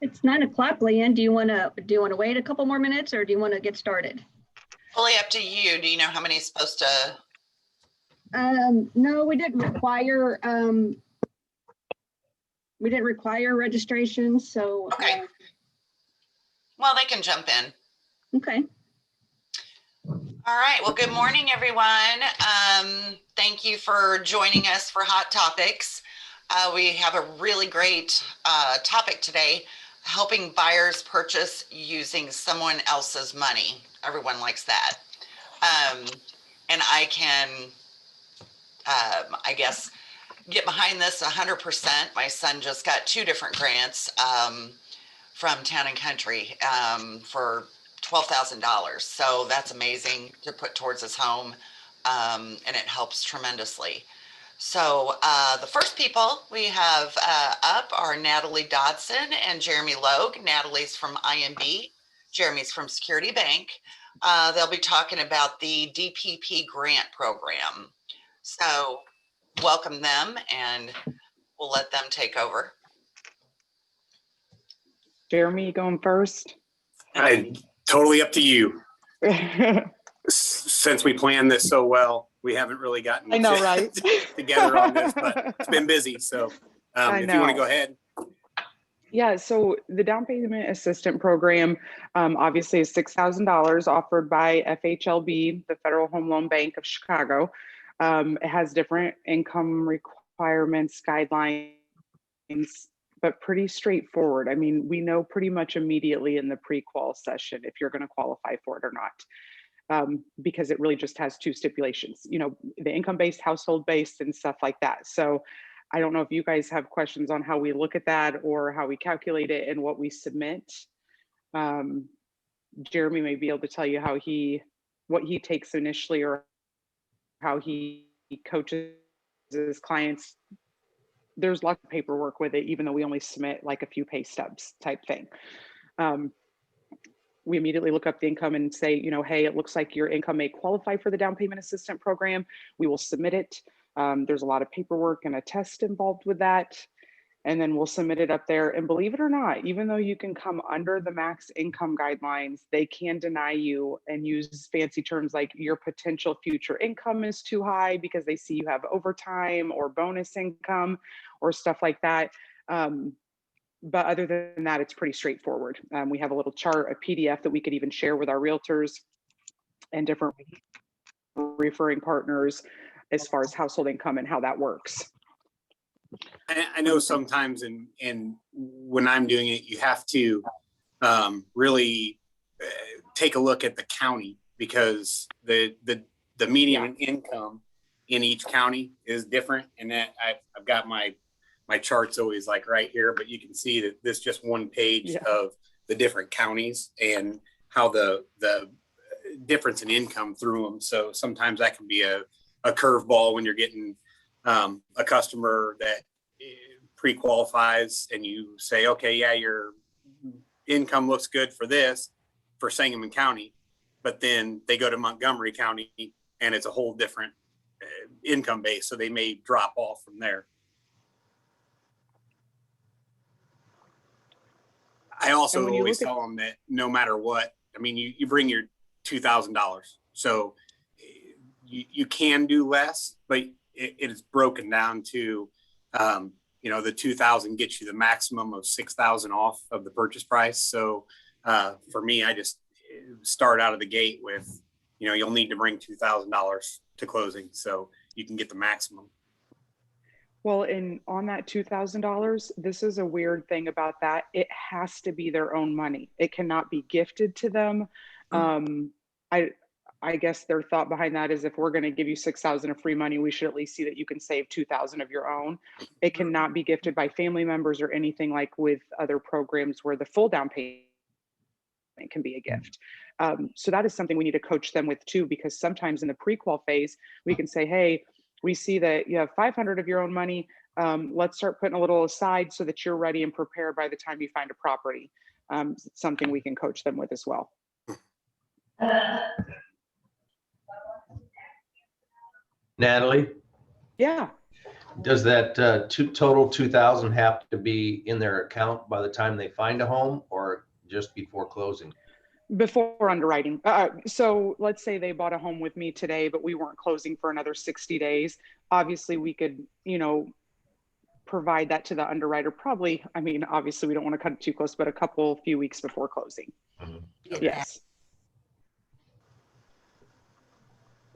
It's 9 o'clock, Leanne. Do you want to wait a couple more minutes, or do you want to get started? Fully up to you. Do you know how many is supposed to? No, we didn't require registration, so. Okay. Well, they can jump in. Okay. All right. Well, good morning, everyone. Thank you for joining us for Hot Topics. We have a really great topic today, helping buyers purchase using someone else's money. Everyone likes that. And I can, I guess, get behind this 100%. My son just got 2 different grants from Town and Country for $12,000. So that's amazing to put towards his home, and it helps tremendously. So the first people we have up are Natalie Dodson and Jeremy Logue. Natalie's from IMB. Jeremy's from Security Bank. They'll be talking about the DPP grant program. So welcome them, and we'll let them take over. Jeremy, going first? Totally up to you. Since we planned this so well, we haven't really gotten right? together on this, but it's been busy. So if you want to go ahead. Yeah, so the down payment assistant program obviously is $6,000 offered by FHLB, the Federal Home Loan Bank of Chicago. It has different income requirements, guidelines, but pretty straightforward. I mean, we know pretty much immediately in the pre-qual session if you're going to qualify for it or not, because it really just has 2 stipulations, you know, the income-based, household-based, and stuff like that. So I don't know if you guys have questions on how we look at that or how we calculate it and what we submit. Jeremy may be able to tell you what he takes initially or how he coaches his clients. There's lots of paperwork with it, even though we only submit like a few pay stubs type thing. We immediately look up the income and say, you know, hey, it looks like your income may qualify for the down payment assistant program. We will submit it. There's a lot of paperwork and a test involved with that. And then we'll submit it up there. And believe it or not, even though you can come under the max income guidelines, they can deny you and use fancy terms like your potential future income is too high because they see you have overtime or bonus income or stuff like that. But other than that, it's pretty straightforward. We have a little chart, a PDF that we could even share with our realtors and different referring partners as far as household income and how that works. I know sometimes when I'm doing it, you have to really take a look at the county because the median income in each county is different. And that I've got my charts always like right here, but you can see that this is just one page of the different counties and how the difference in income through them. So sometimes that can be a curveball when you're getting a customer that pre-qualifies and you say, okay, yeah, your income looks good for this, for Sangamon County, but then they go to Montgomery County and it's a whole different income base. So they may drop off from there. I also always tell them that no matter what, I mean, you bring your $2,000. So you can do less, but it is broken down to, you know, the 2,000 gets you the maximum of 6,000 off of the purchase price. So for me, I just start out of the gate with, you know, you'll need to bring $2,000 to closing so you can get the maximum. Well, and on that $2,000, this is a weird thing about that. It has to be their own money. It cannot be gifted to them. I guess their thought behind that is if we're going to give you 6,000 of free money, we should at least see that you can save 2,000 of your own. It cannot be gifted by family members or anything like with other programs where the full down payment can be a gift. So that is something we need to coach them with too, because sometimes in the pre-qual phase, we can say, hey, we see that you have 500 of your own money. Let's start putting a little aside so that you're ready and prepared by the time you find a property. It's something we can coach them with as well. Natalie? Yeah. Does that total 2,000 have to be in their account by the time they find a home, or just before closing? Before underwriting. So let's say they bought a home with me today, but we weren't closing for another 60 days. Obviously, we could, provide that to the underwriter probably. I mean, obviously, we don't want to cut it too close, but a few weeks before closing. Mhm. Yes.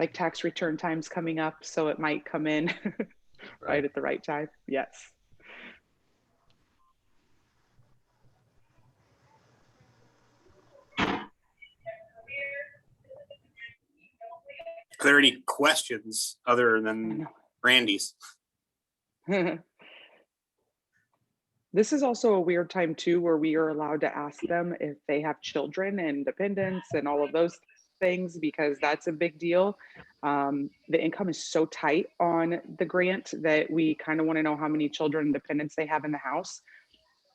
Like tax return time's coming up, so it might come in right at the right time. Yes. Are there any questions other than Randy's? This is also a weird time too, where we are allowed to ask them if they have children and dependents and all of those things, because that's a big deal. The income is so tight on the grant that we kind of want to know how many children and dependents they have in the house,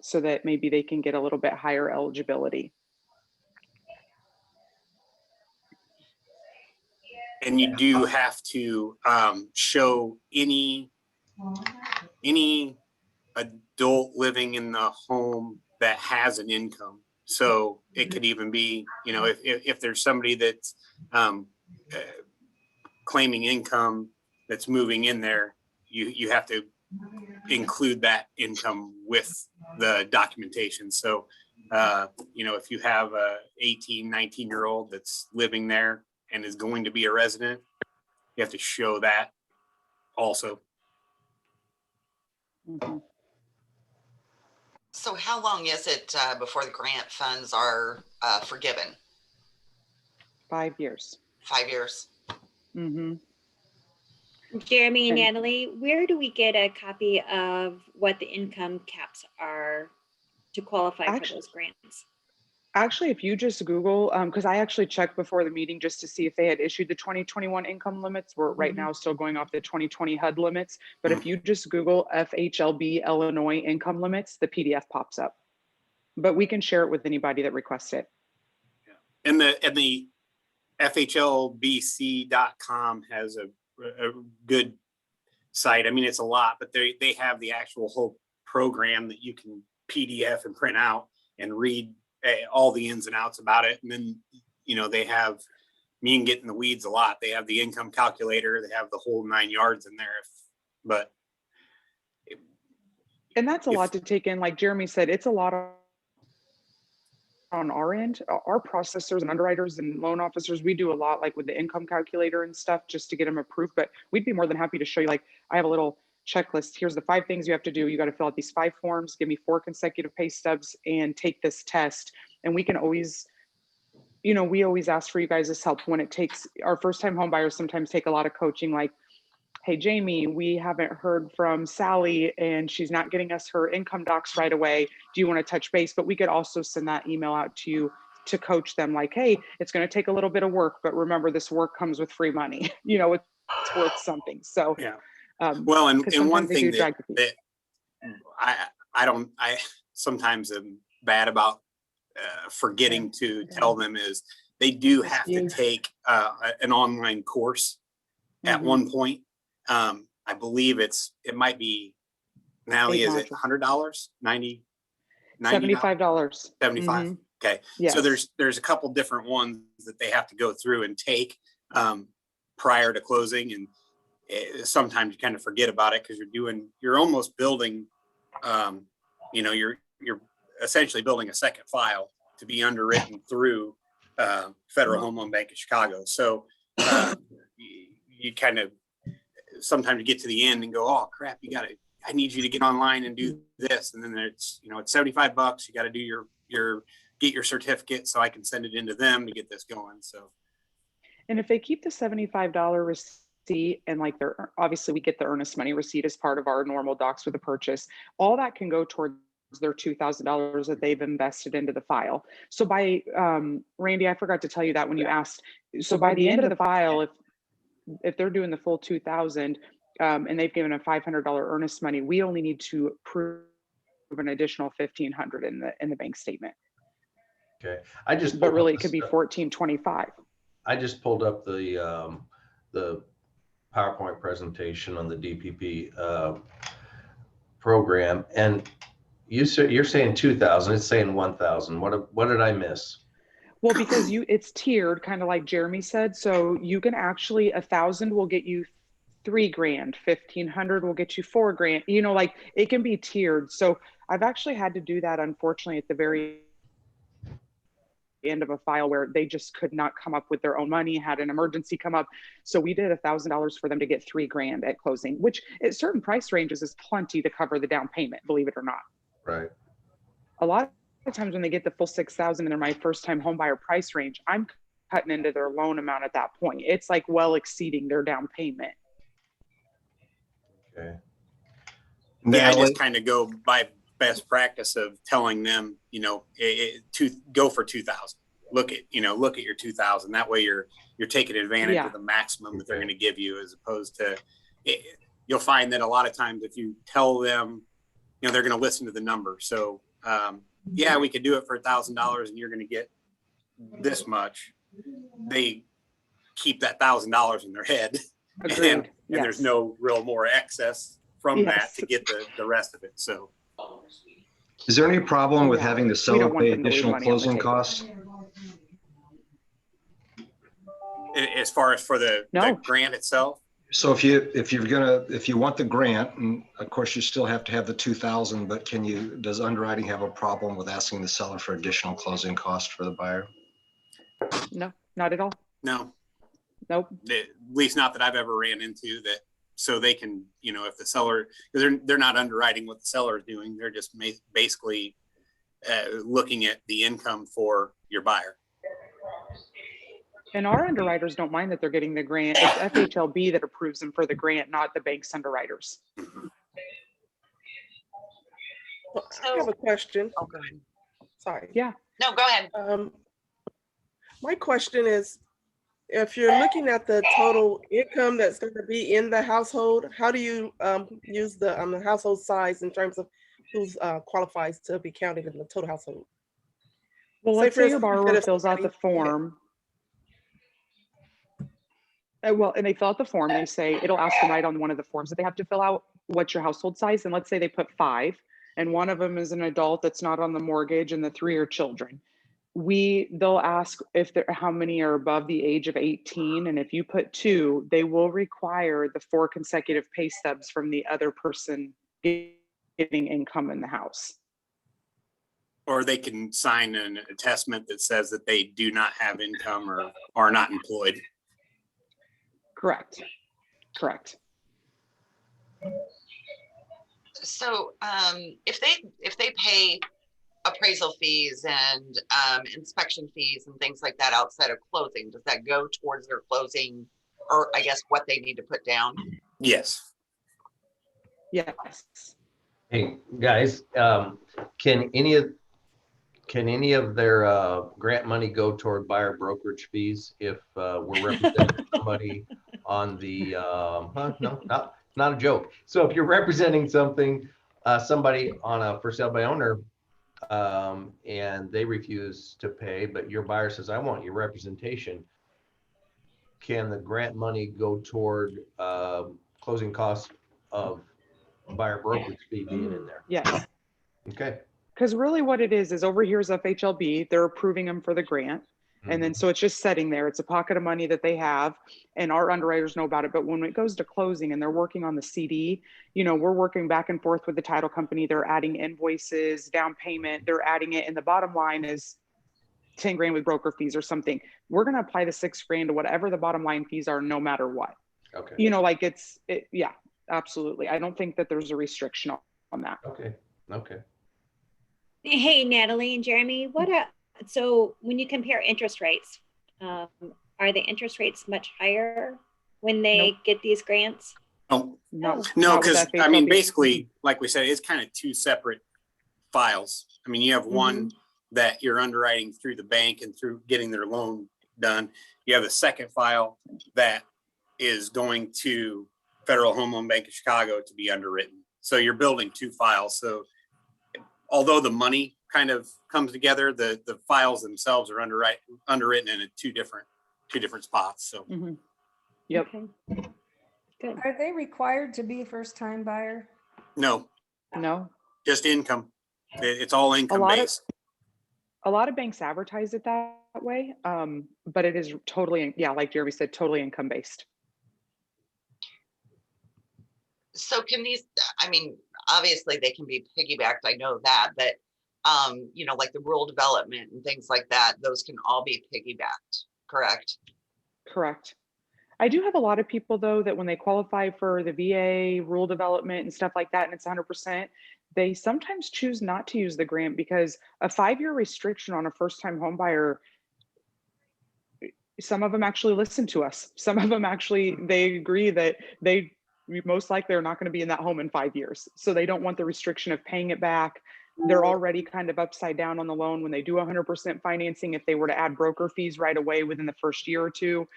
so that maybe they can get a little bit higher eligibility. And you do have to show any adult living in the home that has an income. So it could even be, if there's somebody that's claiming income that's moving in there, you have to include that income with the documentation. So, if you have a 18, 19-year-old that's living there and is going to be a resident, you have to show that also. Mm-hmm. So how long is it before the grant funds are forgiven? 5 years. 5 years. Mm-hmm. Jeremy and And- Natalie, where do we get a copy of what the income caps are to qualify for those grants? Actually, if you just Google, because I actually checked before the meeting just to see if they had issued the 2021 income limits. We're right now still going off the 2020 HUD limits. But if you just Google FHLB Illinois income limits, the PDF pops up. But we can share it with anybody that requests it. And the FHLBC.com has a good site. I mean, it's a lot, but they have the actual whole program that you can PDF and print out and read all the ins and outs about it. And then, they have, me and get in the weeds a lot. They have the income calculator. They have the whole 9 yards in there. And that's a lot to take in. Like Jeremy said, it's a lot on our end. Our processors and underwriters and loan officers, we do a lot like with the income calculator and stuff just to get them approved. But we'd be more than happy to show you, like, I have a little checklist. Here's the 5 things you have to do. You got to fill out these 5 forms, give me 4 consecutive pay stubs, and take this test. And we can always, we always ask for you guys' help when it takes. Our first time home buyers sometimes take a lot of coaching, like, hey, Jamie, we haven't heard from Sally and she's not getting us her income docs right away. Do you want to touch base? But we could also send that email out to you to coach them, like, hey, it's going to take a little bit of work, but remember, this work comes with free money. It's worth something. So yeah. And sometimes one they thing do drag the feet. that I sometimes am bad about forgetting to tell them is they do have to take an online course at one point. I believe it might be, Natalie, is it $100, $90, $75. 75. Okay. Yes. So there's a couple different ones that they have to go through and take prior to closing. And sometimes you kind of forget about it because you're almost building, you're essentially building a second file to be underwritten through Federal Home Loan Bank of Chicago. So you kind of, sometimes you get to the end and go, oh crap, I need you to get online and do this. And then it's $75. You got to do get your certificate so I can send it into them to get this going. So. And if they keep the $75 receipt and obviously we get the earnest money receipt as part of our normal docs with the purchase, all that can go towards their $2,000 that they've invested into the file. So by, Randy, I forgot to tell you that when you asked, so by the end of the file, if they're doing the full 2,000 and they've given a $500 earnest money, we only need to prove an additional 1,500 in the bank statement. Okay. But really it could be 1,425. I just pulled up the PowerPoint presentation on the DPP program, and you're saying 2,000. It's saying 1,000. What did I miss? Well, because it's tiered, kind of like Jeremy said. So you can actually, 1,000 will get you 3 grand, 1,500 will get you 4 grand. You know, like it can be tiered. So I've actually had to do that, unfortunately, at the very end of a file where they just could not come up with their own money, had an emergency come up. So we did $1,000 for them to get 3 grand at closing, which at certain price ranges is plenty to cover the down payment, believe it or not. Right. A lot of times when they get the full 6,000 and they're my first time home buyer price range, I'm cutting into their loan amount at that point. It's like well exceeding their down payment. Okay. Yeah, I just kind of go by best practice of telling them, you know, to go for 2,000. Look at your 2,000. That way you're taking advantage of the maximum that they're going to give you, as opposed to you'll find that a lot of times if you tell them, you know, they're going to listen to the number. So yeah, we could do it for $1,000 and you're going to get this much. They keep that $1,000 in their head. And there's no real more excess from that to get the rest of it. So is there any problem with having the seller pay additional closing costs? As far as for the grant itself? So if you want the grant, and of course you still have to have the 2,000, but does underwriting have a problem with asking the seller for additional closing costs for the buyer? No, not at all. No. Nope. At least not that I've ever ran into that. So they can, you know, if the seller, they're not underwriting what the seller is doing. They're just basically looking at the income for your buyer. And our underwriters don't mind that they're getting the grant. It's FHLB that approves them for the grant, not the bank's underwriters. Well, I have a question. Oh, go ahead. Sorry. Yeah. No, go ahead. My question is, if you're looking at the total income that's going to be in the household, how do you use the household size in terms of who qualifies to be counted in the total household? Well, let's say your borrower fills out the form. Well, and they fill out the form. They say it'll ask them right on one of the forms that they have to fill out what's your household size. And let's say they put 5, and one of them is an adult that's not on the mortgage, and the 3 are children. They'll ask if how many are above the age of 18. And if you put 2, they will require the 4 consecutive pay stubs from the other person getting income in the house. Or they can sign an attestment that says that they do not have income or are not employed. Correct. So if they pay appraisal fees and inspection fees and things like that outside of closing, does that go towards their closing, or I guess what they need to put down? Yes. Hey guys, can any of their grant money go toward buyer brokerage fees if we're representing somebody on the no, not a joke. So if you're representing somebody on a for sale by owner and they refuse to pay, but your buyer says, I want your representation, can the grant money go toward closing costs of buyer brokerage fee being in there? Yes. Okay. Because really what it is over here is FHLB. They're approving them for the grant. And then so it's just sitting there. It's a pocket of money that they have, and our underwriters know about it. But when it goes to closing and they're working on the CD, you know, we're working back and forth with the title company. They're adding invoices, down payment, they're adding it. And the bottom line is 10 grand with broker fees or something. We're going to apply the 6 grand to whatever the bottom line fees are, no matter what. Okay. You know, like yeah, absolutely. I don't think that there's a restriction on that. Okay. Hey, Natalie and Jeremy, so when you compare interest rates, are the interest rates much higher when they get these grants? Oh, no, because I mean, basically, like we said, it's kind of 2 separate files. I mean, you have one that you're underwriting through the bank and through getting their loan done. You have a second file that is going to Federal Home Loan Bank of Chicago to be underwritten. So you're building 2 files. So although the money kind of comes together, the files themselves are underwritten in 2 different spots. So Yep. Okay. Good. Are they required to be a first-time buyer? No, No, just income. It's all income lot of- based. a lot of banks advertise it that way, but it is totally, yeah, like Jeremy said, totally income based. So can these, I mean, obviously they can be piggybacked, I know that, but you know, like the rural development and things like that, those can all be piggybacked, correct? Correct. I do have a lot of people though that when they qualify for the VA, rural development and stuff like that, and it's 100%, they sometimes choose not to use the grant because a 5-year restriction on a first-time home buyer, some of them actually listen to us. Some of them actually, they agree that they most likely are not going to be in that home in 5 years. So they don't want the restriction of paying it back. They're already kind of upside down on the loan when they do 100% financing. If they were to add broker fees right away within the first year or two,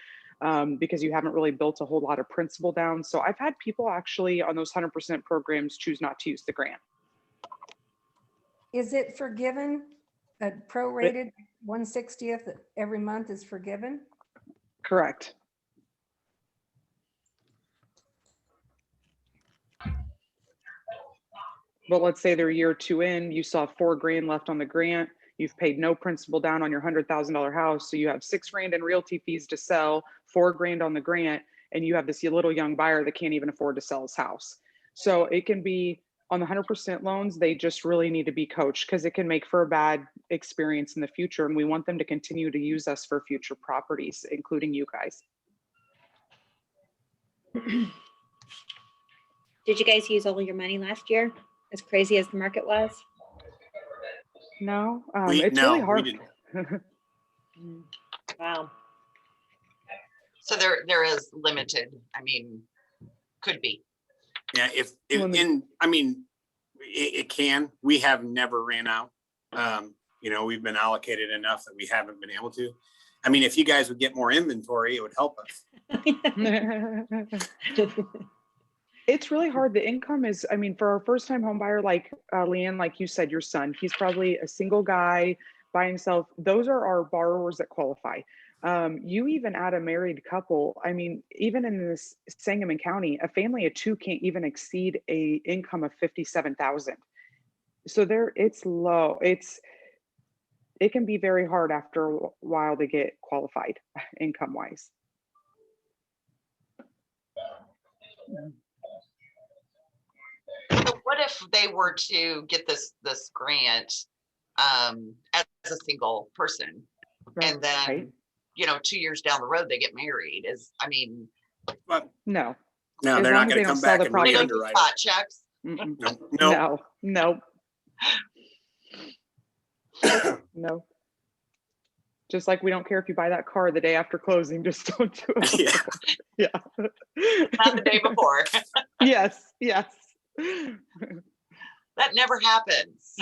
because you haven't really built a whole lot of principal down. So I've had people actually on those 100% programs choose not to use the grant. Is it forgiven? A prorated 1/60th every month is forgiven? Correct. But let's say they're year 2 in, you saw $4,000 left on the grant. You've paid no principal down on your $100,000 house. So you have $6,000 in realty fees to sell, $4,000 on the grant, and you have this little young buyer that can't even afford to sell his house. So it can be on the 100% loans, they just really need to be coached because it can make for a bad experience in the future. And we want them to continue to use us for future properties, including you guys. Did you guys use all your money last year? As crazy as the market was? No, We- it's no, really we hard. didn't. Wow. So there is limited, I mean, could be. Yeah, if I mean, it can. We have never ran out. You know, we've been allocated enough that we haven't been able to. I mean, if you guys would get more inventory, it would help us. It's really hard. The income is, I mean, for our first time home buyer, like Leanne, like you said, your son, he's probably a single guy by himself. Those are our borrowers that qualify. You even add a married couple. I mean, even in this Sangamon County, a family of 2 can't even exceed a income of 57,000. So it's low. It can be very hard after a while to get qualified income wise. So what if they were to get this grant as a single person, and then Right? you know 2 years down the road they get married? But No. no, As they're long not as going they to don't come sell back the and property. they don't get re-underwrite spot it. checks? No. No. Just like we don't care if you buy that car the day after closing, just don't do it. Yeah. Yeah. Not the day before. Yes. That never happens.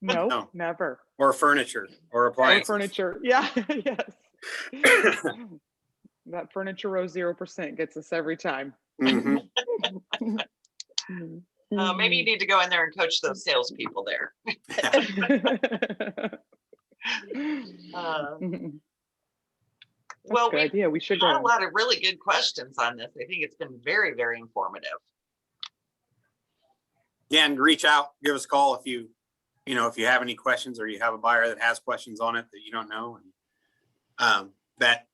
Nope, No. never. Or furniture or Or appliances. furniture. Yeah. Yes. That furniture row 0% gets us every time. Mhm. Maybe you need to go in there and coach those salespeople there. Well, Good we idea. We should had a go. lot of really good questions on this. I think it's been very, very informative. Yeah, and reach out, give us a call if you have any questions or you have a buyer that has questions on it that you don't know. And that,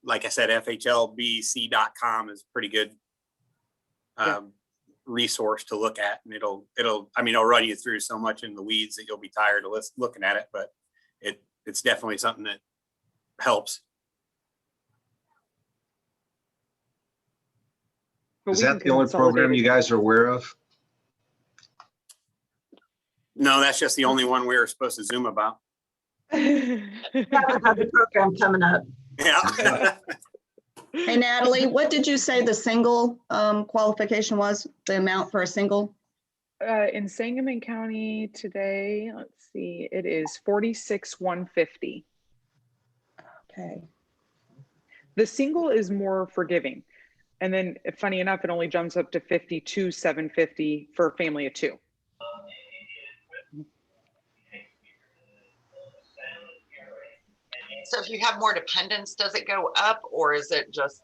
like I said, FHLBC.com is pretty good resource to look at, and it'll run you through so much in the weeds that you'll be tired of looking at it, but it's definitely something that helps. But Is we that can the only consolidate program it. you guys are aware of? No, that's just the only one we were supposed to Zoom about. Another program coming up. Yeah. Hey, Natalie, what did you say the single qualification was, the amount for a single? In Sangamon County today, let's see, it is $46,150. Okay. The single is more forgiving. And then funny enough, it only jumps up to $52,750 for a family of 2. So if you have more dependents, does it go up, or is it just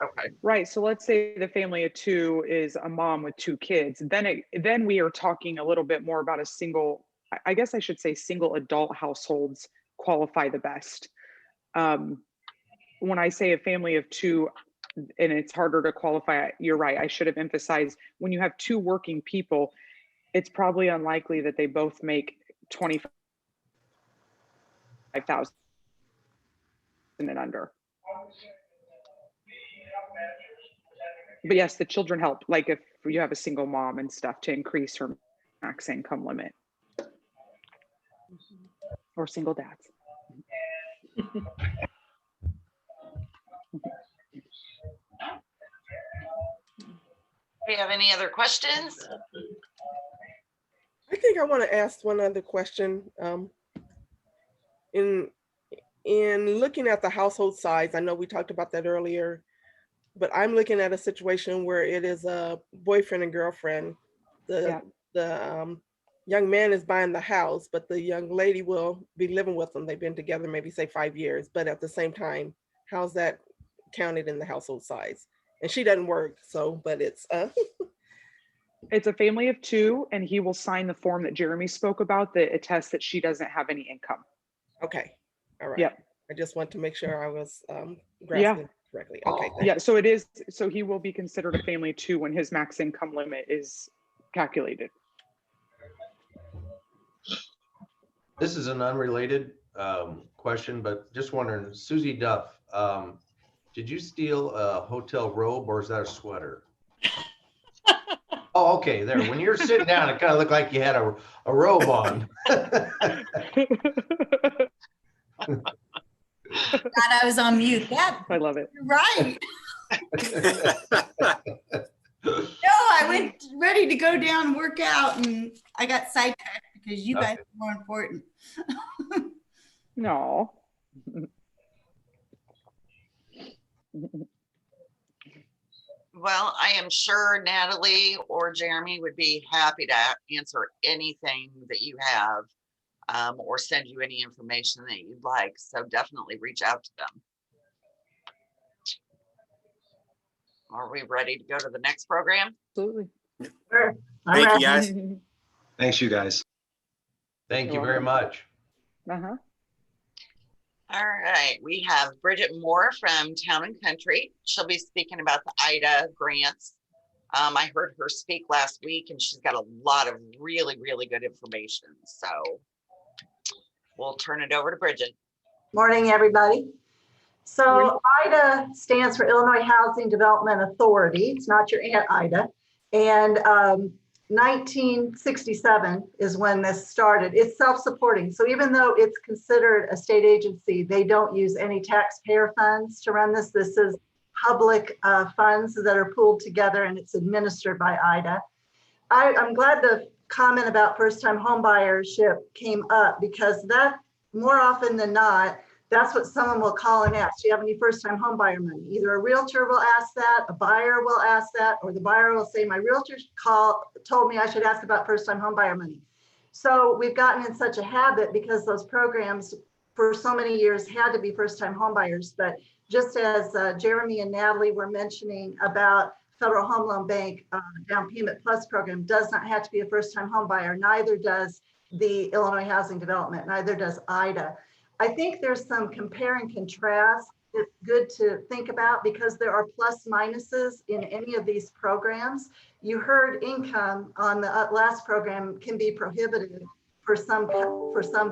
Okay. Right. So let's say the family of two is a mom with two kids. Then we are talking a little bit more about a single, I guess I should say single adult households qualify the best. When I say a family of two, and it's harder to qualify, you're right. I should have emphasized when you have two working people, it's probably unlikely that they both make 25,000 and under. But yes, the children help. Like if you have a single mom and stuff, to increase her max income limit, or single dads. Do you have any other questions? I think I want to ask one other question. In looking at the household size, I know we talked about that earlier, but I'm looking at a situation where it is a boyfriend and girlfriend. The young man is buying the house, but the young lady will be living with them. They've been together maybe say 5 years, but at the same time, how's that counted in the household size? And she doesn't work, so, but it's It's a family of two, and he will sign the form that Jeremy spoke about that attests that she doesn't have any income. okay. All right. Yep. I just want to make sure I was grasping correctly. Okay. Yeah. So it is. So he will be considered a family of two when his max income limit is calculated. This is an unrelated question, but just wondering, Susie Duff, did you steal a hotel robe or is that a sweater? Oh, okay, there. When you're sitting down, it kind of looked like you had a robe on. God, I was on mute. That, I love it. you're right. No, I went ready to go down and work out, and I got sidetracked because you guys are more important. No. Well, I am sure Natalie or Jeremy would be happy to answer anything that you have, or send you any information that you'd like. So definitely reach out to them. Are we ready to go to the next program? Absolutely. Sure. Thank you, guys. Thanks, you guys. Thank you very much. Uh-huh. All right, we have Bridget Moore from Town and Country. She'll be speaking about the IDA grants. I heard her speak last week and she's got a lot of really, really good information. So we'll turn it over to Bridget. Morning, everybody. So IDA stands for Illinois Housing Development Authority. It's not your Aunt Ida. And 1967 is when this started. It's self-supporting. So even though it's considered a state agency, they don't use any taxpayer funds to run this. This is public funds that are pooled together and it's administered by IDA. I'm glad the comment about first-time home buyership came up because that more often than not, that's what someone will call and ask. Do you have any first-time home buyer money? Either a realtor will ask that, a buyer will ask that, or the buyer will say, my realtor told me I should ask about first-time home buyer money. So we've gotten in such a habit because those programs for so many years had to be first-time home buyers. But just as Jeremy and Natalie were mentioning about Federal Home Loan Bank Down Payment Plus program does not have to be a first-time home buyer. Neither does the Illinois Housing Development, neither does IDA. I think there's some compare and contrast that's good to think about because there are plus minuses in any of these programs. You heard income on the last program can be prohibitive for some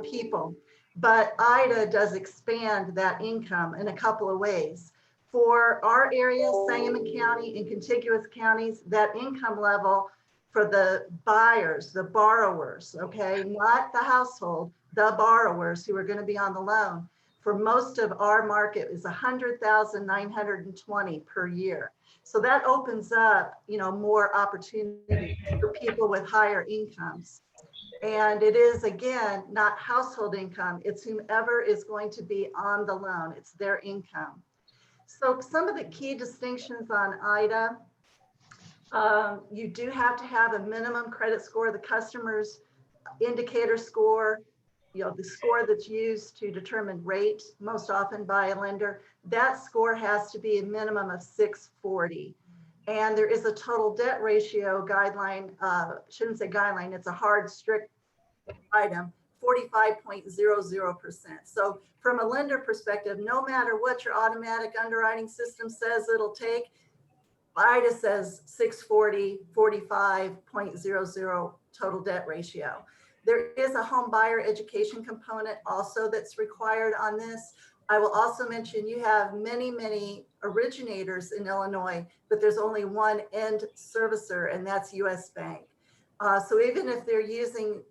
people, but IDA does expand that income in a couple of ways. For our area, Sangamon County and contiguous counties, that income level for the buyers, the borrowers, okay, not the household, the borrowers who are going to be on the loan, for most of our market is $100,920 per year. So that opens up, more opportunity for people with higher incomes. And it is, again, not household income. It's whomever is going to be on the loan. It's their income. So some of the key distinctions on IDA, you do have to have a minimum credit score, the customer's indicator score the score that's used to determine rate most often by a lender, that score has to be a minimum of 640. And there is a total debt ratio guideline, shouldn't say guideline, it's a hard, strict item, 45.00%. So from a lender perspective, no matter what your automatic underwriting system says it'll take, IDA says 640, 45.00 total debt ratio. There is a home buyer education component also that's required on this. I will also mention you have many, many originators in Illinois, but there's only one end servicer, and that's US Bank. So even if they're using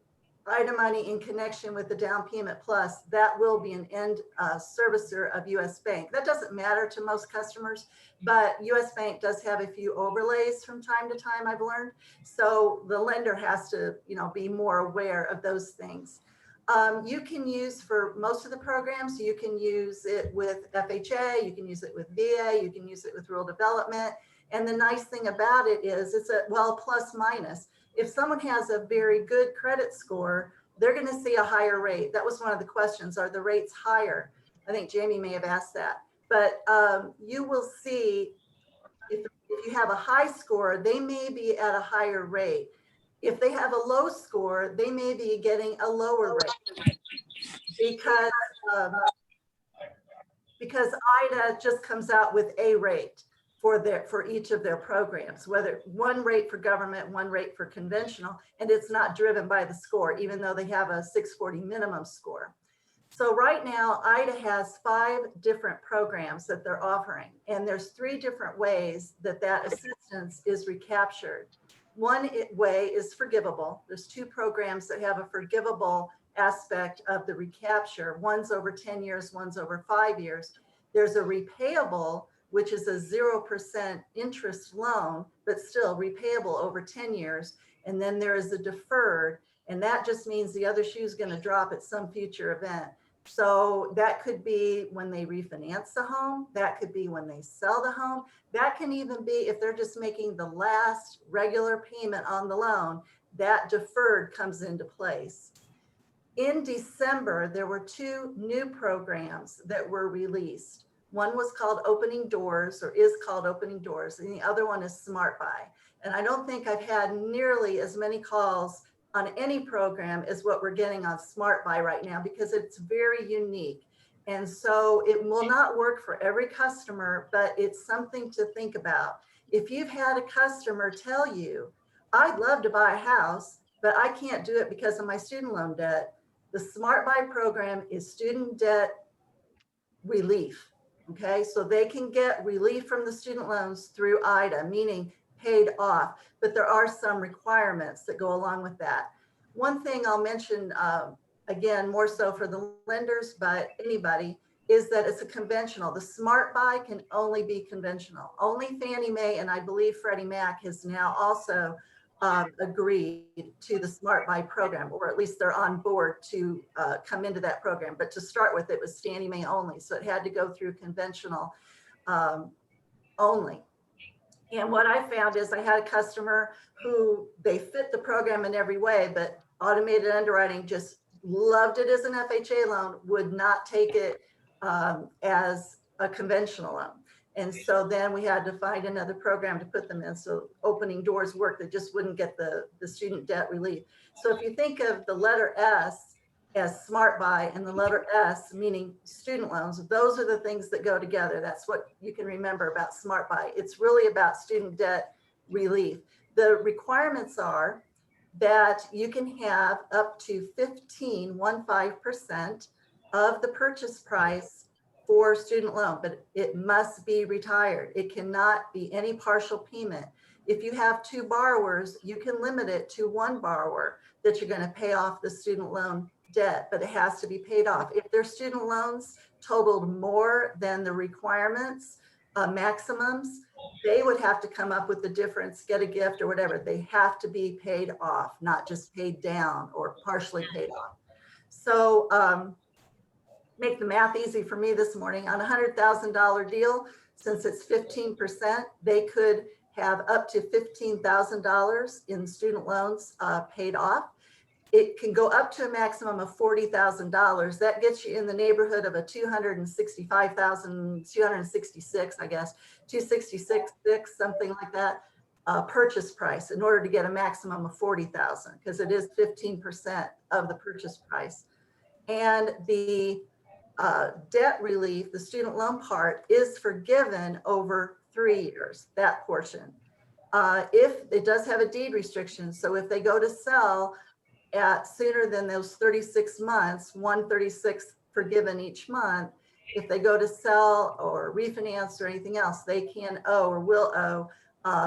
IDA money in connection with the down payment plus, that will be an end servicer of US Bank. That doesn't matter to most customers, but US Bank does have a few overlays from time to time, I've learned. So the lender has to, be more aware of those things. You can use for most of the programs, you can use it with FHA, you can use it with VA, you can use it with rural development. And the nice thing about it is it's a, plus minus. If someone has a very good credit score, they're going to see a higher rate. That was one of the questions. Are the rates higher? I think Jamie may have asked that. But you will see if you have a high score, they may be at a higher rate. If they have a low score, they may be getting a lower rate because IDA just comes out with a rate for each of their programs, whether one rate for government, one rate for conventional, and it's not driven by the score, even though they have a 640 minimum score. So right now, IDA has 5 different programs that they're offering, and there's 3 different ways that assistance is recaptured. One way is forgivable. There's 2 programs that have a forgivable aspect of the recapture. One's over 10 years, one's over 5 years. There's a repayable, which is a 0% interest loan, but still repayable over 10 years. And then there is a deferred, and that just means the other shoe is going to drop at some future event. So that could be when they refinance the home. That could be when they sell the home. That can even be if they're just making the last regular payment on the loan, that deferred comes into place. In December, there were 2 new programs that were released. One was called Opening Doors, or is called Opening Doors, and the other one is Smart Buy. And I don't think I've had nearly as many calls on any program as what we're getting on Smart Buy right now, because it's very unique. And so it will not work for every customer, but it's something to think about. If you've had a customer tell you, I'd love to buy a house, but I can't do it because of my student loan debt, the Smart Buy program is student debt relief. Okay, so they can get relief from the student loans through IDA, meaning paid off, but there are some requirements that go along with that. One thing I'll mention, again, more so for the lenders, but anybody, is that it's a conventional. The Smart Buy can only be conventional. Only Fannie Mae, and I believe Freddie Mac has now also agreed to the Smart Buy program, or at least they're on board to come into that program. But to start with, it was Fannie Mae only. So it had to go through conventional only. And what I found is I had a customer who they fit the program in every way, but automated underwriting just loved it as an FHA loan, would not take it as a conventional loan. And so then we had to find another program to put them in. So Opening Doors worked, they just wouldn't get the student debt relief. So if you think of the letter S as Smart Buy and the letter S meaning student loans, those are the things that go together. That's what you can remember about Smart Buy. It's really about student debt relief. The requirements are that you can have up to 15% of the purchase price for student loan, but it must be retired. It cannot be any partial payment. If you have 2 borrowers, you can limit it to 1 borrower that you're going to pay off the student loan debt, but it has to be paid off. If their student loans totaled more than the requirements, maximums, they would have to come up with the difference, get a gift or whatever. They have to be paid off, not just paid down or partially paid off. So make the math easy for me this morning. On a $100,000 deal, since it's 15%, they could have up to $15,000 in student loans paid off. it can go up to a maximum of $40,000. That gets you in the neighborhood of a 265,000, 266, I guess, 266, something like that, purchase price in order to get a maximum of 40,000, because it is 15% of the purchase price. And the debt relief, the student loan part, is forgiven over 3 years, that portion. If it does have a deed restriction, so if they go to sell at sooner than those 36 months, 136 forgiven each month, if they go to sell or refinance or anything else, they can owe or will owe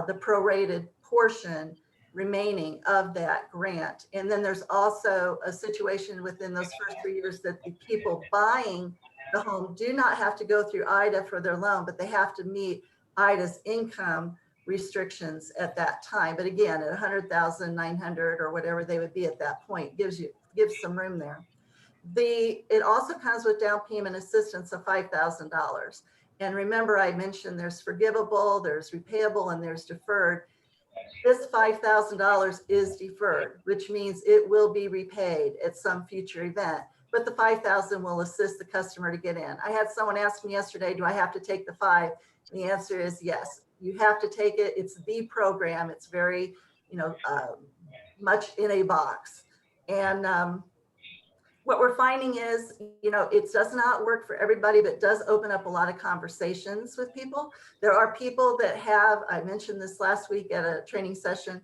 the prorated portion remaining of that grant. And then there's also a situation within those first 3 years that the people buying the home do not have to go through IDA for their loan, but they have to meet IDA's income restrictions at that time. But again, at 100,900 or whatever they would be at that point, gives some room there. It also comes with down payment assistance of $5,000. And remember, I mentioned there's forgivable, there's repayable, and there's deferred. This $5,000 is deferred, which means it will be repaid at some future event, but the $5,000 will assist the customer to get in. I had someone ask me yesterday, do I have to take the $5,000? The answer is yes, you have to take it. It's the program. It's very, much in a box. And what we're finding is, it does not work for everybody, but it does open up a lot of conversations with people. There are people that have, I mentioned this last week at a training session,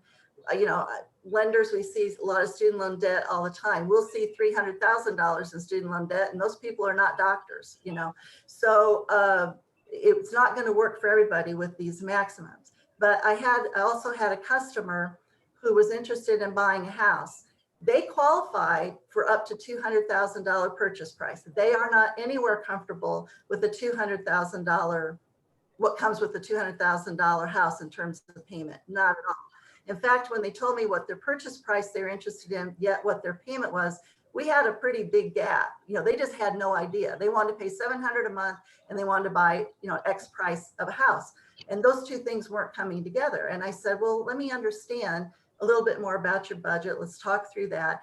lenders, we see a lot of student loan debt all the time. We'll see $300,000 in student loan debt, and those people are not doctors, So it's not going to work for everybody with these maximums. But I also had a customer who was interested in buying a house. They qualified for up to $200,000 purchase price. They are not anywhere comfortable with the $200,000, what comes with the $200,000 house in terms of payment, not at all. In fact, when they told me what their purchase price they were interested in, yet what their payment was, we had a pretty big gap. They just had no idea. They wanted to pay $700 a month and they wanted to buy, X price of a house. And those two things weren't coming together. And I said, well, let me understand a little bit more about your budget. Let's talk through that.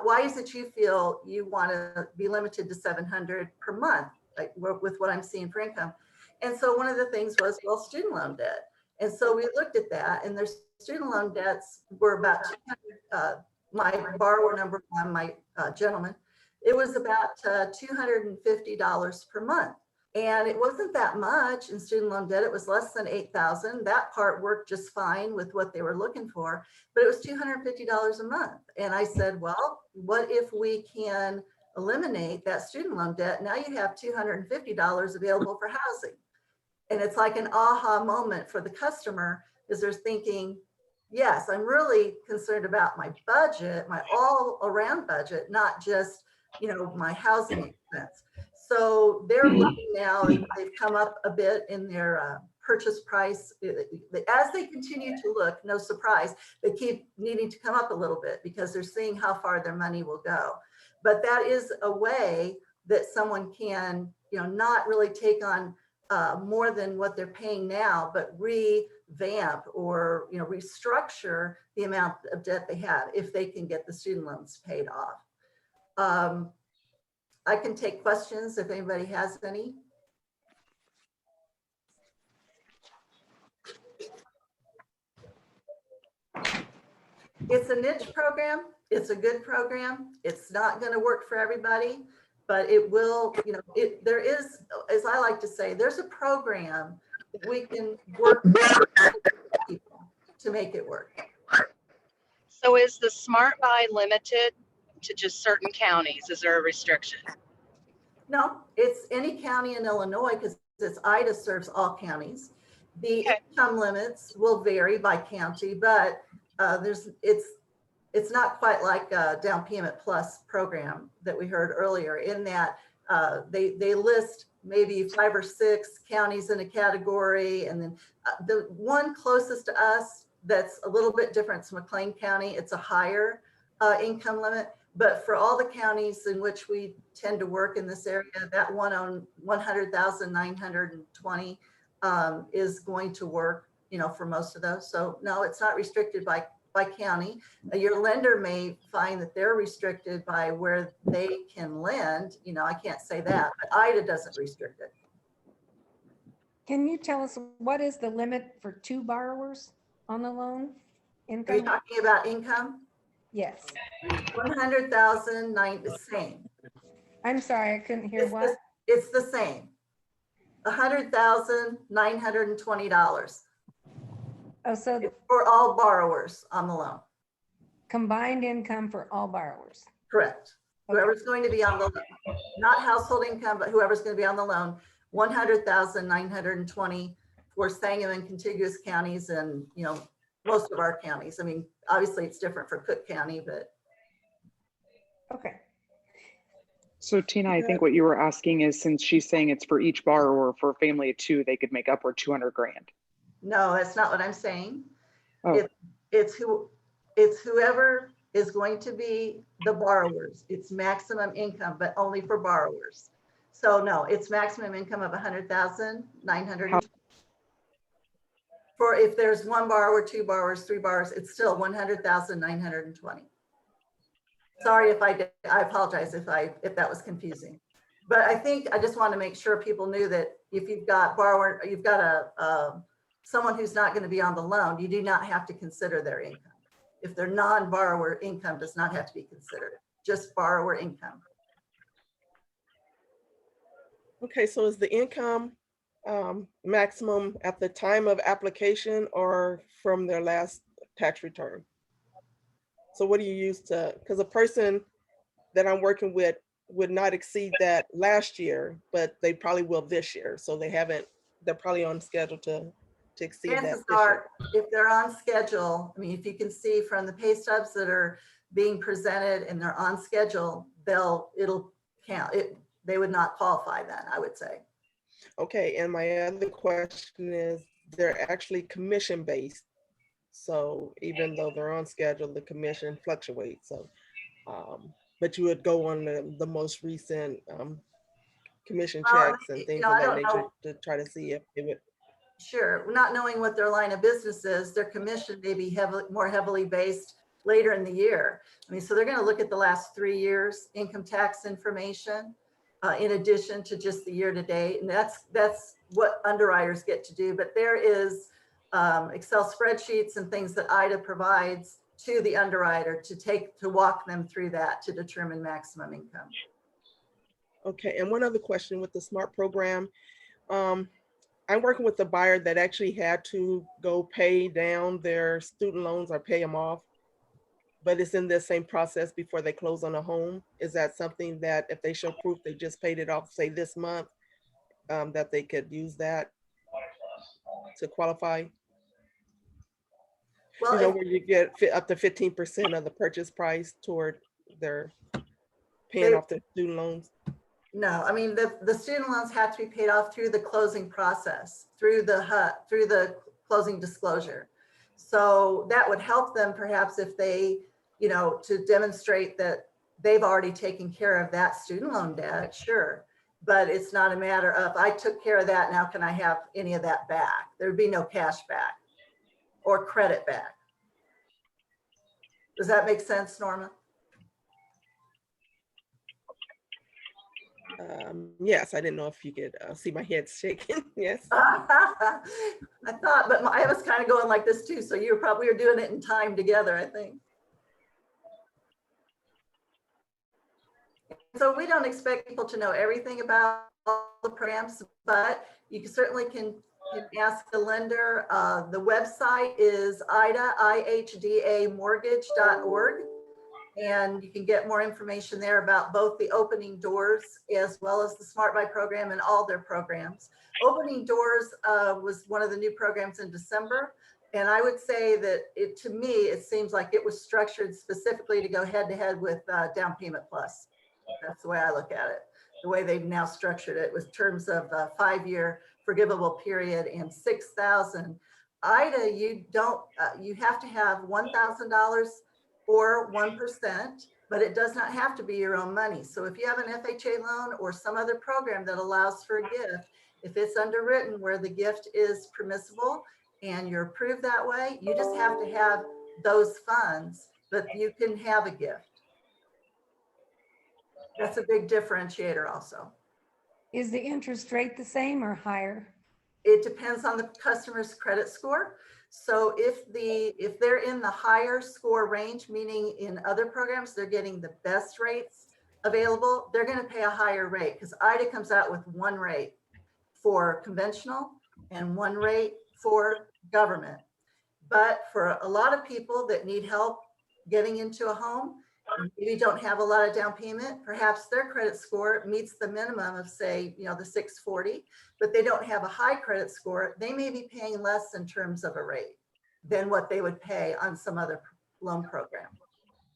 Why is it you feel you want to be limited to $700 per month, like with what I'm seeing for income? And so one of the things was, well, student loan debt. And so we looked at that, and their student loan debts were about my borrower number one, my gentleman, it was about $250 per month. And it wasn't that much in student loan debt. It was less than $8,000. That part worked just fine with what they were looking for, but it was $250 a month. And I said, well, what if we can eliminate that student loan debt? Now you have $250 available for housing. And it's like an aha moment for the customer, because they're thinking, yes, I'm really concerned about my budget, my all around budget, not just, my housing expense. So they're looking now, and they've come up a bit in their purchase price. As they continue to look, no surprise, they keep needing to come up a little bit because they're seeing how far their money will go. But that is a way that someone can, not really take on more than what they're paying now, but revamp or restructure the amount of debt they have if they can get the student loans paid off. I can take questions if anybody has any. It's a niche program. It's a good program. It's not going to work for everybody, but it will, there is, as I like to say, there's a program that we can work with people to make it work. So is the Smart Buy limited to just certain counties? Is there a restriction? No, it's any county in Illinois, because it's IDA serves all counties. The income limits will vary by county, but it's not quite like a down payment plus program that we heard earlier, in that they list maybe 5 or 6 counties in a category, and then the one closest to us that's a little bit different is McLean County. It's a higher income limit, but for all the counties in which we tend to work in this area, that one on 100,920 is going to work, for most of those. So no, it's not restricted by by county. Your lender may find that they're restricted by where they can lend. You know, I can't say that, but IDA doesn't restrict it. Can you tell us what is the limit for 2 borrowers on the loan Are you income? talking about income? Yes. 100,000, the same. I'm sorry, I couldn't hear what. It's the same. $100,920 Oh, so for all borrowers on the loan. combined income for all borrowers. Correct. Okay. Whoever's going to be on the loan, not household income, but whoever's going to be on the loan, 100,920 for Sangamon contiguous counties and, you know, most of our counties. I mean, obviously it's different for Cook County, but. Okay. So Tina, I think what you were asking is, since she's saying it's for each borrower, for a family of 2, they could make upward 200 grand. No, that's not what I'm saying. Oh. It's whoever is going to be the borrowers. It's maximum income, but only for borrowers. So no, it's maximum income of 100,900. For if there's 1 borrower, 2 borrowers, 3 borrowers, it's still 100,920. Sorry if I apologize if that was confusing. But I think I just want to make sure people knew that if you've got someone who's not going to be on the loan, you do not have to consider their income. If their non-borrower income does not have to be considered, just borrower income. Okay, so is the income maximum at the time of application or from their last tax return? So what do you use to, because a person that I'm working with would not exceed that last year, but they probably will this year. So they're probably on schedule to exceed that Chances this are, year. if they're on schedule, I mean, if you can see from the pay stubs that are being presented and they're on schedule, it'll count. They would not qualify then, I would say. Okay, and my other question is, they're actually commission based. So even though they're on schedule, the commission fluctuates. So, but you would go on the most recent commission checks and things of that nature to try to see if it would. Sure, not knowing what their line of business is, their commission may be more heavily based later in the year. I mean, so they're going to look at the last 3 years income tax information in addition to just the year to date. And that's what underwriters get to do. But there is Excel spreadsheets and things that IDA provides to the underwriter to walk them through that to determine maximum income. Okay, and one other question with the SMART program. I'm working with a buyer that actually had to go pay down their student loans or pay them off, but it's in the same process before they close on a home. Is that something that if they show proof they just paid it off, say this month, that they could use that to qualify? Well, you know, where you get up to 15% of the purchase price toward their paying off their student loans. No, I mean, the student loans have to be paid off through the closing process, through the closing disclosure. So that would help them perhaps if they, you know, to demonstrate that they've already taken care of that student loan debt, sure. But it's not a matter of, I took care of that, now can I have any of that back? There'd be no cash back or credit back. Does that make sense, Norma? Yes, I didn't know if you could see my head shaking. Yes. I thought, but I was kind of going like this too. So we were doing it in time together, I think. So we don't expect people to know everything about all the programs, but you certainly can ask the lender. The website is IHDAmortgage.org. And you can get more information there about both the Opening Doors as well as the Smart Buy program and all their programs. Opening Doors was one of the new programs in December. And I would say that to me, it seems like it was structured specifically to go head to head with Down Payment Plus. That's the way I look at it. The way they've now structured it with terms of 5-year forgivable period and $6,000. IDA, you have to have $1,000 or 1%, but it does not have to be your own money. So if you have an FHA loan or some other program that allows for a gift, if it's underwritten where the gift is permissible and you're approved that way, you just have to have those funds, but you can have a gift. That's a big differentiator also. Is the interest rate the same or higher? It depends on the customer's credit score. So if they're in the higher score range, meaning in other programs, they're getting the best rates available, they're going to pay a higher rate because IDA comes out with one rate for conventional and one rate for government. But for a lot of people that need help getting into a home, and maybe don't have a lot of down payment, perhaps their credit score meets the minimum of, say, the 640, but they don't have a high credit score, they may be paying less in terms of a rate than what they would pay on some other loan program.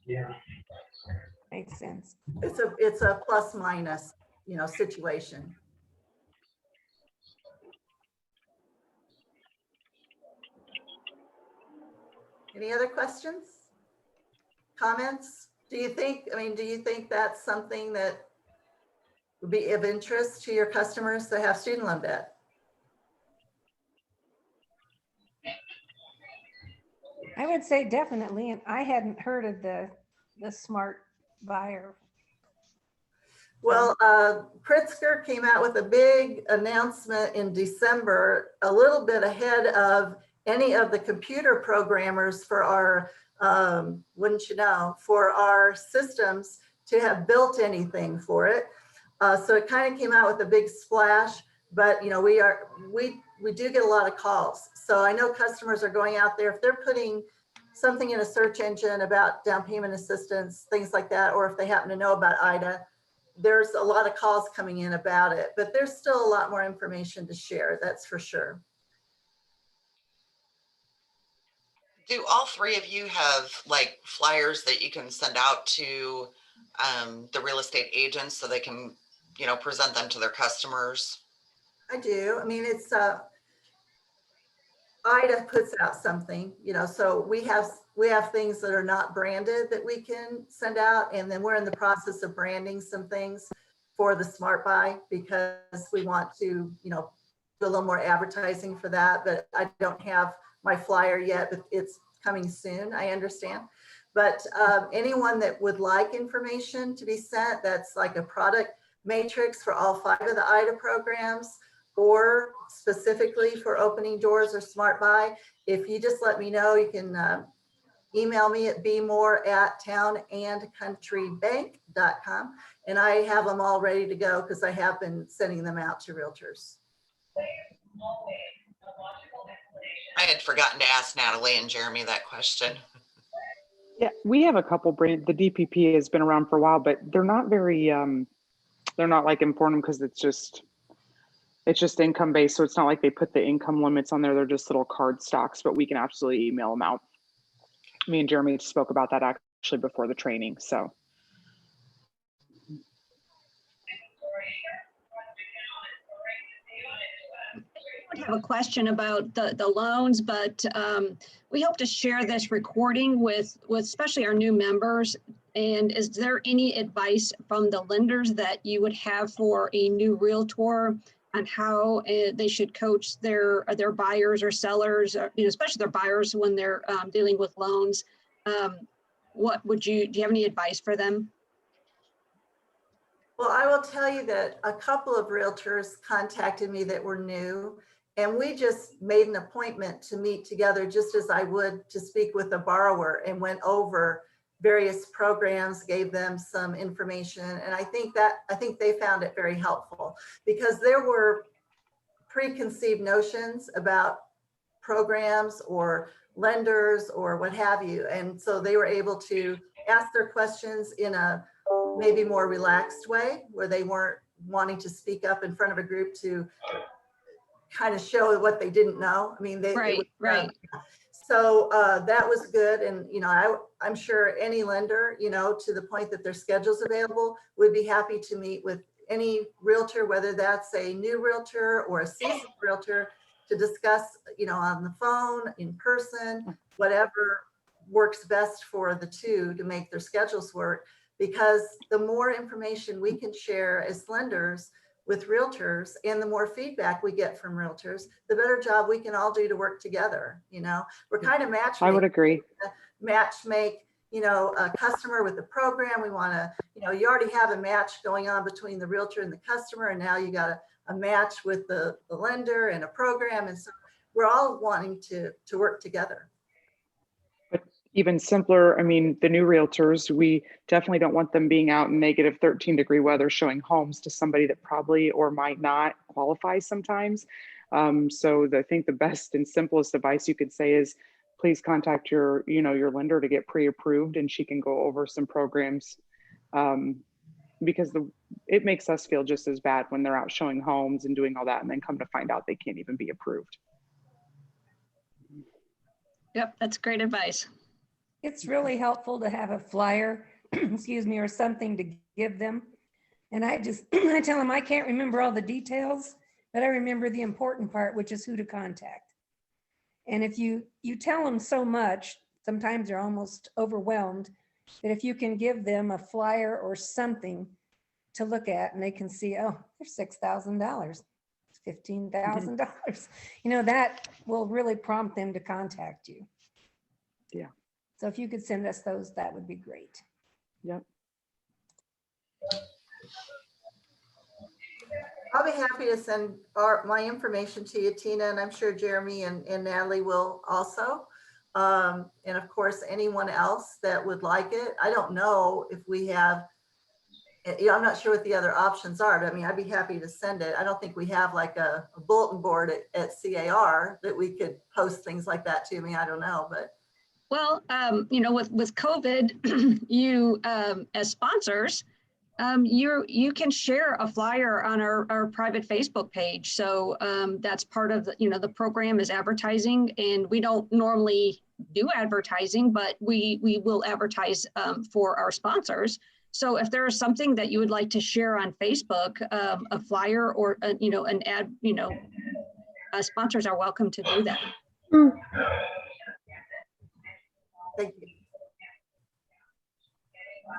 Yeah, makes sense. It's a plus minus, situation. Any other questions? Comments? Do you think that's something that would be of interest to your customers that have student loan debt? I would say definitely, and I hadn't heard of the smart buyer. Well, Pritzker came out with a big announcement in December, a little bit ahead of any of the computer programmers for our, wouldn't you know, for our systems to have built anything for it. So it kind of came out with a big splash, but we do get a lot of calls. So I know customers are going out there, if they're putting something in a search engine about down payment assistance, things like that, or if they happen to know about IDA, there's a lot of calls coming in about it, but there's still a lot more information to share, that's for sure. Do all three of you have like flyers that you can send out to the real estate agents so they can, present them to their customers? I do. I mean, it's IDA puts out something, so we have things that are not branded that we can send out, and then we're in the process of branding some things for the Smart Buy because we want to, do a little more advertising for that. But I don't have my flyer yet, but it's coming soon, I understand. But anyone that would like information to be sent, that's like a product matrix for all 5 of the IDA programs, or specifically for Opening Doors or Smart Buy, if you just let me know, you can email me at bmore@townandcountrybank.com, and I have them all ready to go because I have been sending them out to realtors. I had forgotten to ask Natalie and Jeremy that question. Yeah, we have a couple brand. The DPP has been around for a while, but they're not very. They're not like important because it's just income based. So it's not like they put the income limits on there. They're just little card stocks, but we can absolutely email them out. Me and Jeremy spoke about that actually before the training. So. I have a question about the loans, but we hope to share this recording with especially our new members. And is there any advice from the lenders that you would have for a new realtor on how they should coach their buyers or sellers, especially their buyers when they're dealing with loans? Do you have any advice for them? Well, I will tell you that a couple of realtors contacted me that were new, and we just made an appointment to meet together just as I would to speak with a borrower, and went over various programs, gave them some information. And I think they found it very helpful because there were preconceived notions about programs or lenders or what have you. And so they were able to ask their questions in a maybe more relaxed way where they weren't wanting to speak up in front of a group to kind of show what they didn't know. I mean, right. So that was good. And, I'm sure any lender, to the point that their schedule's available, would be happy to meet with any realtor, whether that's a new realtor or a seasoned realtor, to discuss, on the phone, in person, whatever works best for the two to make their schedules work. Because the more information we can share as lenders with realtors and the more feedback we get from realtors, the better job we can all do to work together. We're kind of matchmaking. I would agree. match make, you know, a customer with the program. We want to, you know, you already have a match going on between the realtor and the customer, and now you got a match with the lender and a program. And so we're all wanting to work together. But even simpler, I mean, the new realtors, we definitely don't want them being out in negative 13-degree weather showing homes to somebody that probably or might not qualify sometimes. So I think the best and simplest advice you could say is, please contact your, you know, your lender to get pre-approved, and she can go over some programs, because it makes us feel just as bad when they're out showing homes and doing all that, and then come to find out they can't even be approved. Yep, that's great advice. It's really helpful to have a flyer, excuse me, or something to give them. And I tell them I can't remember all the details, but I remember the important part, which is who to contact. And if you tell them so much, sometimes they're almost overwhelmed, that if you can give them a flyer or something to look at, and they can see, oh, there's $6,000, $15,000, you know, that will really prompt them to contact you. Yeah. So if you could send us those, that would be great. Yep. I'll be happy to send my information to you, Tina, and I'm sure Jeremy and Natalie will also. And of course, anyone else that would like it. I don't know if we have, you know, I'm not sure what the other options are, but I mean, I'd be happy to send it. I don't think we have like a bulletin board at CAR that we could post things like that to. Me, I don't know, but. Well, you know, with COVID, you as sponsors, you can share a flyer on our private Facebook page. So that's part of the, you know, the program is advertising, and we don't normally do advertising, but we will advertise for our sponsors. So if there is something that you would like to share on Facebook, a flyer or you know, an ad, you know, sponsors are welcome to do that. Thank you.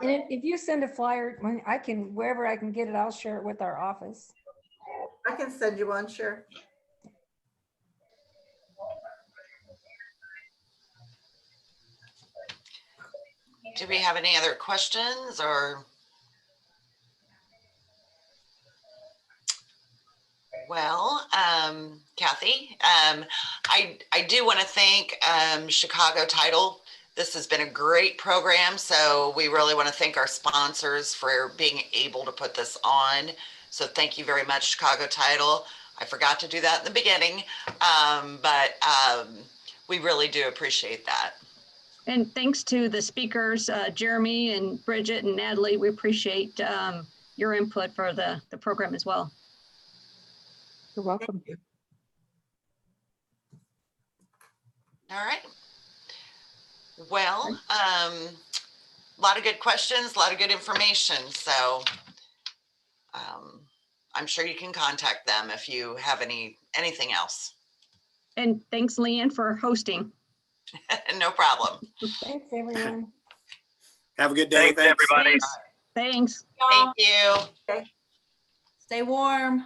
And if you send a flyer, I can, wherever I can get it, I'll share it with our office. I can send you one, sure. Do we have any other questions or? Well, Kathy, I do want to thank Chicago Title. This has been a great program, so we really want to thank our sponsors for being able to put this on. So thank you very much, Chicago Title. I forgot to do that in the beginning, but we really do appreciate that. And thanks to the speakers, Jeremy and Bridget and Natalie, we appreciate your input for the program as well. You're welcome. All right. Well, a lot of good questions, a lot of good information. So I'm sure you can contact them if you have anything else. And thanks, Leanne, for hosting. No problem. Thanks, everyone. Have a good day. Thanks everybody. Thanks. Thank you. Stay warm.